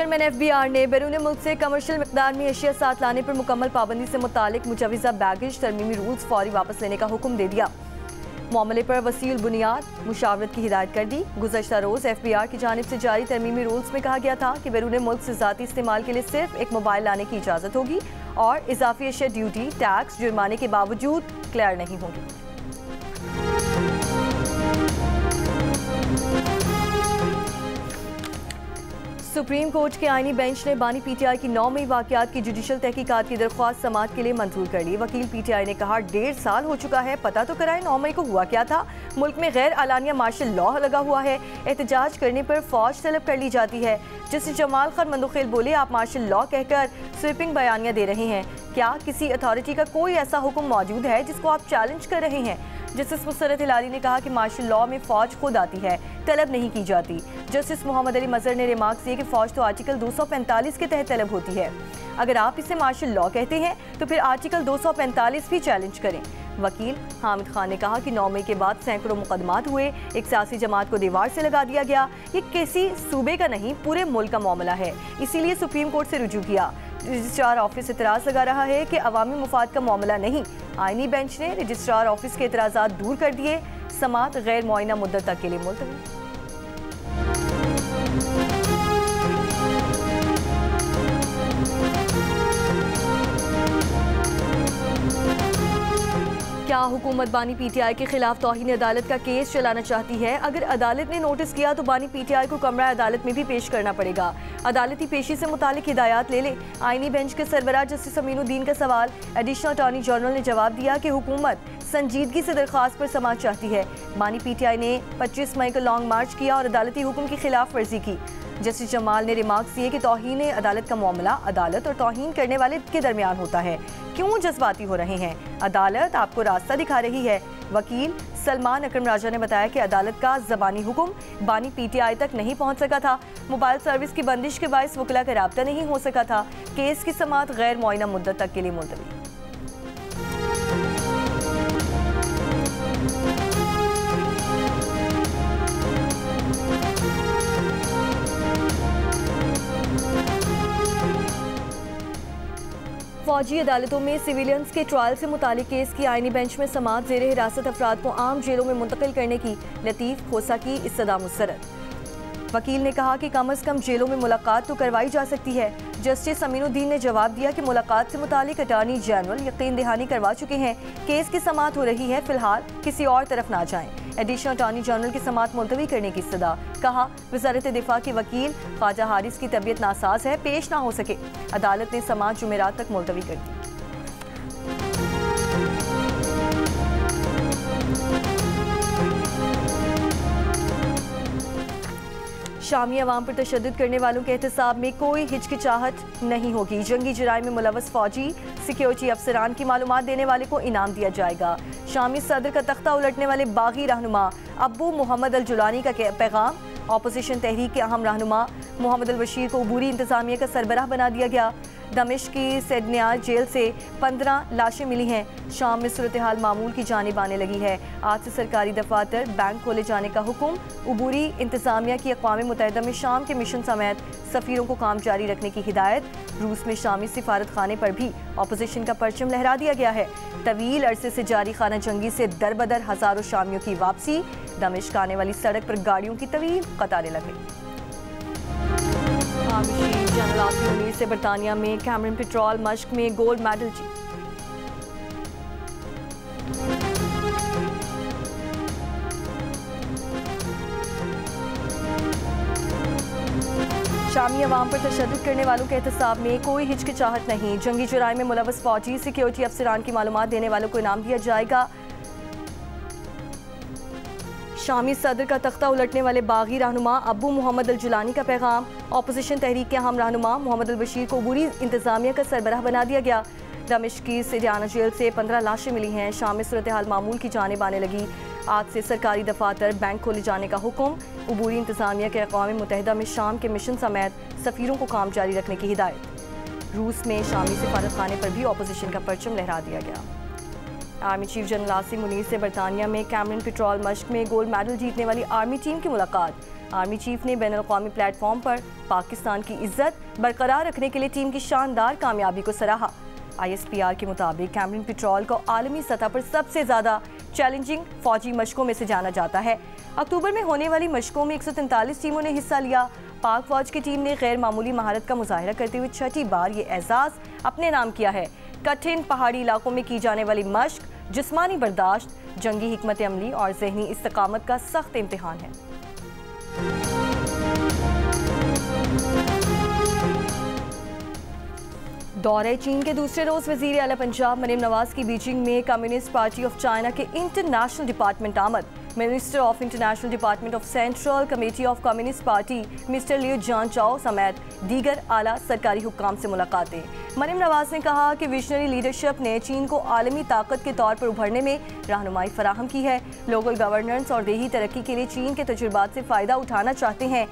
Chairman FBR ने बैरून मुल्क से कमर्शियल मिकदार में एशिया साथ लाने पर मुकम्मल पाबंदी से मुतालिक मुजवज़ा बैगेज तरमीमी रूल्स फौरी वापस लेने का हुक्म दे दिया। मामले पर वसील बुनियाद मुशावरत की हिदायत कर दी। गुज़श्ता रोज़ FBR की जानिब से जारी तरमीमी रूल्स में कहा गया था कि बैरून मुल्क से ज़ाती इस्तेमाल के लिए सिर्फ एक मोबाइल लाने की इजाज़त होगी और इजाफी अशिया ड्यूटी टैक्स जुर्माने के बावजूद क्लियर नहीं होगी। सुप्रीम कोर्ट के आईनी बेंच ने बानी PTI की 9 मई वाक़यात की जुडिशल तहकीकात की दरख्वास्त समाअत के लिए मंजूर कर ली। वकील PTI ने कहा 1.5 साल हो चुका है, पता तो कराएं 9 मई को हुआ क्या था। मुल्क में गैर आलानिया मार्शल लॉ लगा हुआ है, एहतजाज करने पर फौज तलब कर ली जाती है। जस्टिस जमाल खान मंदोखेल बोले आप मार्शल लॉ कहकर स्वीपिंग बयानियां दे रहे हैं, क्या किसी अथॉरिटी का कोई ऐसा हुक्म मौजूद है जिसको आप चैलेंज कर रहे हैं। जस्टिस मुसरत हिलाली ने कहा कि मार्शल लॉ में फौज खुद आती है, तलब नहीं की जाती। जस्टिस मोहम्मद अली मजहर ने रिमार्क्स दिए कि फौज तो आर्टिकल 245 के तहत तलब होती है, अगर आप इसे मार्शल लॉ कहते हैं तो फिर आर्टिकल 245 भी चैलेंज करें। वकील हामिद खान ने कहा कि 9 मई के बाद सैकड़ों मुकदमात हुए, एक सियासी जमात को दीवार से लगा दिया गया, ये किसी सूबे का नहीं पूरे मुल्क का मामला है, इसीलिए सुप्रीम कोर्ट से रुजू किया। रजिस्ट्रार ऑफिस एतराज़ लगा रहा है कि अवामी मुफाद का मामला नहीं। आईनी बेंच ने रजिस्ट्रार ऑफिस के एतराज़ात दूर कर दिए। समाअत गैर मुआयना मुद्दत तक के लिए मुलतवी। क्या हुकूमत बानी PTI के खिलाफ तौहीन अदालत का केस चलाना चाहती है? अगर अदालत ने नोटिस किया तो बानी PTI को कमरा अदालत में भी पेश करना पड़ेगा। अदालती पेशी से मुतालिक हिदायत ले ले। आईनी बेंच के सरबराह जस्टिस अमीनुद्दीन का सवाल। एडिशनल अटॉर्नी जनरल ने जवाब दिया कि हुकूमत संजीदगी से दरख्वास्त पर समाअत चाहती है। बानी PTI ने 25 मई को लॉन्ग मार्च किया और अदालती हुक्म की खिलाफ वर्जी की। जस्टिस जमाल ने रिमार्क्स दिए कि तौहीन अदालत का मामला अदालत और तौहीन करने वाले के दरमियान होता है, क्यों जज्बाती हो रहे हैं? अदालत आपको रास्ता दिखा रही है। वकील सलमान अकरम राजा ने बताया कि अदालत का ज़बानी हुक्म बानी PTI तक नहीं पहुंच सका था। मोबाइल सर्विस की बंदिश के बायस वकला का राब्ता नहीं हो सका था। केस की समाअत गैर मुआयना मुद्दत तक के लिए मुलतवी। फौजी अदालतों में सिविलियंस के ट्रायल से मुतालिक केस की आईनी बेंच में समाअत। ज़ेरे हिरासत अफराद को आम जेलों में मुंतकिल करने की लतीफ़ खोसा की इस्तदा मुस्तरद। वकील ने कहा कि कम अज़ कम जेलों में मुलाकात तो करवाई जा सकती है। जस्टिस अमीनुद्दीन ने जवाब दिया कि मुलाकात से मुतालिक अटॉर्नी जनरल यकीन दहानी करवा चुके हैं, केस की समाअत हो रही है, फिलहाल किसी और तरफ ना जाएं। एडिशनल अटॉर्नी जनरल की समाअत मुलतवी करने की इस्तदा। कहा वज़ारत दिफा के वकील ख्वाजा हारिस की तबीयत नासाज है, पेश ना हो सके। अदालत ने समाअत जुमेरात तक मुलतवी कर दी। शामी अवाम पर तशद्दुद करने वालों के एहतसाब में कोई हिचकिचाहट नहीं होगी। जंगी जराइम में मुलव्वस फौजी सिक्योरिटी अफसरान की मालूमात देने वाले को इनाम दिया जाएगा। शामी सदर का तख्ता उलटने वाले बागी रहनुमा अब्बू मोहम्मद अल जुलानी का पैगाम। अपोजिशन तहरीक के अहम रहनुमा मोहम्मद अल बशीर को अबूरी इंतजामिया का सरबराह बना दिया गया। दमिश्क की सेडनियार जेल से 15 लाशें मिली हैं। शाम में सूरत हाल मामूल की जानिब आने लगी है। आज से सरकारी दफातर बैंक खोले जाने का हुक्म। अबूरी इंतजामिया की अक़वाम मुत्तहिदा में शाम के मिशन समेत सफ़ीरों को काम जारी रखने की हिदायत। रूस में शामी सिफारत खाने पर भी अपोजिशन का परचम लहरा दिया गया है। तवील अरसे से जारी खाना जंगी से दरबदर हज़ारों शामियों की वापसी। दमिश्क आने वाली सड़क पर गाड़ियों की तवील कतारें लग गई। जनरल आसिम मुनीर से बरतानिया में कैमरन पेट्रोल मश्क में गोल्ड मेडल जीत। शामी अवाम पर तशद्दुद करने वालों के एहतसाब में कोई हिचकिचाहट नहीं। जंगी जुराइम में मुलव्वस फौजी सिक्योरिटी अफसरान की मालूमात देने वालों को इनाम दिया जाएगा। शामी सदर का तख्ता उलटने वाले बागी रहनुमा अब्बू मोहम्मद अल जुलानी का पैगाम। अपोजिशन तहरीक के अहम रहनुमा मोहम्मद अल बशीर को अबूरी इंतजामिया का सरबराह बना दिया गया। दमिश्क की सेडनियार जेल से 15 लाशें मिली हैं। शाम में सूरत हाल मामूल की जानिब आने लगी। आज से सरकारी दफातर बैंक खोले जाने का हुक्म। अबूरी इंतजामिया के अक़वाम मुत्तहिदा में शाम के मिशन समेत सफ़ीरों को काम जारी रखने की हिदायत। रूस में शामी सिफारत खाने पर भी अपोजिशन का परचम लहरा दिया गया। Army chief general Asim Munir से बरतानिया में कैमरन पेट्रोल मश्क में गोल्ड मेडल जीतने वाली आर्मी टीम की मुलाकात। आर्मी चीफ ने बैनुल-अक़वामी प्लेटफॉर्म पर पाकिस्तान की इज्जत बरकरार रखने के लिए टीम की शानदार कामयाबी को सराहा। ISPR के मुताबिक कैमरन पेट्रोल को आलमी सतह पर सबसे ज़्यादा चैलेंजिंग फौजी मशकों में से जाना जाता है। अक्टूबर में होने वाली मशकों में 143 टीमों ने हिस्सा लिया। पाक फौज की टीम ने गैर मामूली महारत का मुजाहिरा करते हुए छठी बार ये एजाज़ अपने नाम किया है। कठिन पहाड़ी इलाकों में की जाने वाली मश्क जिस्मानी बर्दाश्त, जंगी हिकमत अमली और ज़हनी इस्तकामत का सख्त इम्तिहान है। दौरे चीन के दूसरे रोज वजीर आला पंजाब मरीम नवाज की बीजिंग में कम्युनिस्ट पार्टी ऑफ चाइना के इंटरनेशनल डिपार्टमेंट आमद। Minister of International Department of Central Committee of Communist Party Mister Liu Jianchao समेत दीगर आला सरकारी हुक्काम से मुलाकातें। मरीम नवाज ने कहा कि विजनरी लीडरशिप ने चीन को आलमी ताकत के तौर पर उभरने में रहनुमाई फराहम की है। लोकल गवर्नेंस और देही तरक्की के लिए चीन के तजुर्बात से फ़ायदा उठाना चाहते हैं।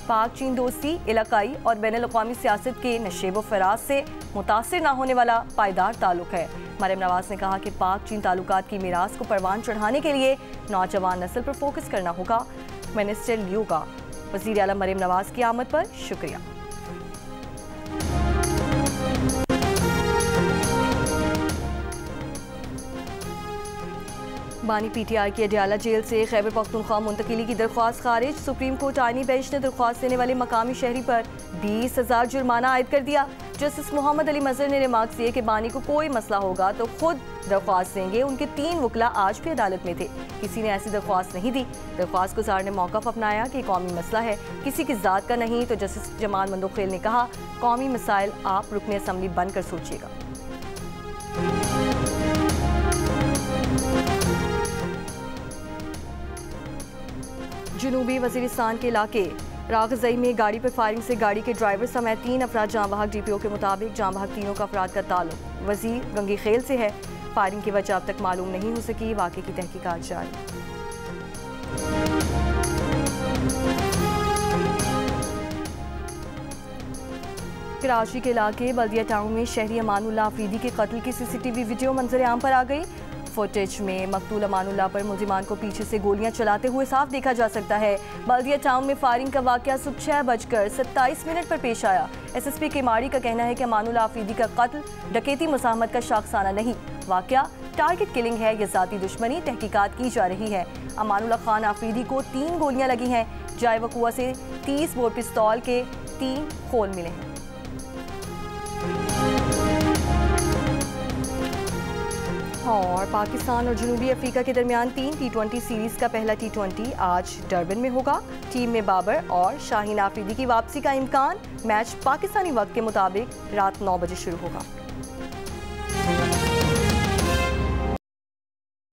पाक चीन दोस्ती इलाकाई और बैनुल-अक़वामी सियासत के नशेब फराज से मुतासिर ना होने वाला पायदार ताल्लुक है। मरीम नवाज ने कहा कि पाक चीन ताल्लुकात की मीरास को परवान चढ़ाने के लिए नौजवान नस्ल पर फोकस करना होगा। मिनिस्टर लियो का वज़ीर आला मरीम नवाज की आमद पर शुक्रिया। बानी PTI की अडियाला जेल से खैबर पख्तूनख्वा मुंतकिली की दरख्वास्त खारिज। सुप्रीम कोर्ट आईनी बेंच ने दरख्वास्त देने वाले मकामी शहरी पर 20,000 जुर्माना आयद कर दिया। जस्टिस मोहम्मद अली मजहर ने रिमार्क दिए कि बानी को कोई मसला होगा तो खुद दरख्वास्त देंगे। उनके 3 वकला आज भी अदालत में थे, किसी ने ऐसी दरख्वास्त नहीं दी। दरख्वास्त गुजार ने मौक़िफ़ अपनाया कि कौमी मसला है, किसी की ज़ात का नहीं। तो जस्टिस जमाल मंदोखेल ने कहा, कौमी मसाइल आप रुकन असम्बली बनकर सोचिएगा। जनूबी वज़ीरिस्तान के इलाके रागज़ई में गाड़ी पर फायरिंग से गाड़ी के ड्राइवर समेत 3 अफराद जाँ बहक। DPO के मुताबिक जाँ बहक तीनों का अफराद का ताल्लुक वज़ीर गंगी खेल से है। फायरिंग की वजह अब तक मालूम नहीं हो सकी। वाक़े की तहकीकात जारी। कराची के इलाके बल्दिया टाउन में शहरी अमानुल्लाह अफरीदी के कत्ल की CCTV वीडियो मंजर आम पर आ गई। फुटेज में मकतूल अमानुल्लाह पर मुलजिमान को पीछे से गोलियां चलाते हुए साफ देखा जा सकता है। बल्दिया टाउन में फायरिंग का वाकया सुबह 6:27 पर पेश आया। SSP केमाड़ी का कहना है कि अमानुल्लाह अफरीदी का कत्ल डकैती मुसाहमत का शाखसाना नहीं, वाकया टारगेट किलिंग है। यह ज़ाती दुश्मनी तहकीकात की जा रही है। अमानुल्लाह खान अफरीदी को 3 गोलियां लगी हैं। जाए वकुआ से 30 बोर पिस्तौल के 3 खोल मिले हैं। और पाकिस्तान और जनूबी अफ्रीका के दरमियान 3 T20 सीरीज़ का पहला T20 आज डरबन में होगा। टीम में बाबर और शाहीन आफरीदी की वापसी का इम्कान। मैच पाकिस्तानी वक्त के मुताबिक रात 9 बजे शुरू होगा।